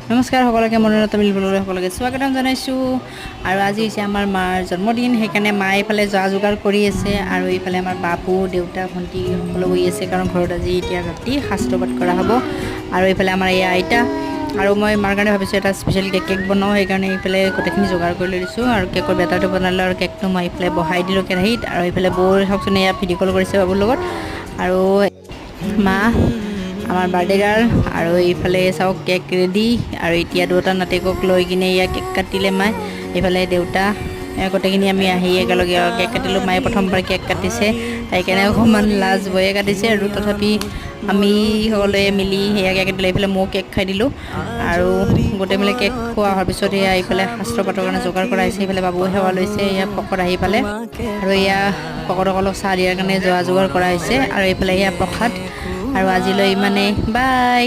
নমস্কাৰ সকলোকে মনোৰঞ্জন মিল ব্লগলৈ সকলোকে স্বাগতম জনাইছোঁ। আৰু আজি হৈছে আমাৰ মাৰ জন্মদিন, সেইকাৰণে মায়ে এইফালে যা যোগাৰ কৰি আছে আৰু এইফালে আমাৰ বাবু, দেউতা, ভণ্টি সকলো বহি আছে, কাৰণ ঘৰত আজি এতিয়া ৰাতি সাজটোপাত কৰা হ'ব। আৰু এইফালে আমাৰ এই আইতা আৰু মই মাৰ কাৰণে ভাবিছোঁ এটা স্পেচিয়েলকৈ কেক বনাওঁ, সেইকাৰণে এইফালে গোটেইখিনি যোগাৰ কৰি লৈ দিছোঁ। আৰু কেকৰ বেটাৰটো বনালোঁ আৰু কেকটো মই এইফালে বহাই দিলোঁ কেৰাহীত। আৰু এইফালে বৌ চাওকচোন, এয়া ভিডিঅ' কল কৰিছে বাবুৰ লগত। আৰু মা আমাৰ বাৰ্থডে গাৰ্ল, আৰু এইফালে চাওক কেক ৰেডি। আৰু এতিয়া দুটা নাতিকক লৈ কিনে ইয়াক কেক কাটিলে মায়ে, এইফালে দেউতা, গোটেইখিনি আমি আহি একেলগে কেক কাটিলোঁ। মায়ে প্ৰথমবাৰ কেক কাটিছে, সেইকাৰণে অকণমান লাজ ভয়ে কাটিছে, আৰু তথাপি আমি সকলোৱে মিলি সেয়া কেক কাটিলোঁ। এইফালে ময়ো কেক খাই দিলোঁ। আৰু গোটেই মিলি কেক খোৱা হোৱাৰ পিছত এয়া এইফালে শাস্ত্ৰ পাতৰ কাৰণে যোগাৰ কৰা হৈছে। এইফালে বাবুৱে সেৱা লৈছে, এয়া পকত আহি পালে, আৰু এয়া পকতসকলক চাহ দিয়াৰ কাৰণে যোগাৰ কৰা হৈছে। আৰু এইফালে এয়া প্ৰসাদ। আৰু আজিলৈ ইমানেই, বাই।